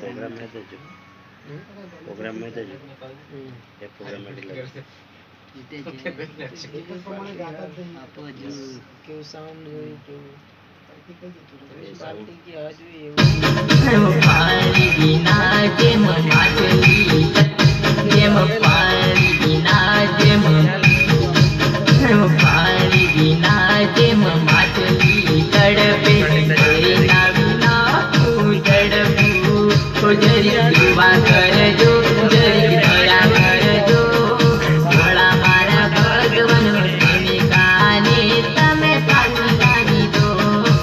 programme में तो programme में तो एक प्रोग्राम में કેવું સાઉન્ડ હોય કેવું પાર્ટી કે આજુ એવું પાણી વિના જેમ માછલી જેમ પાણી વિના જેમ પાણી વિના જેમ માછલી તડપે એના વિના હું તડપું જરી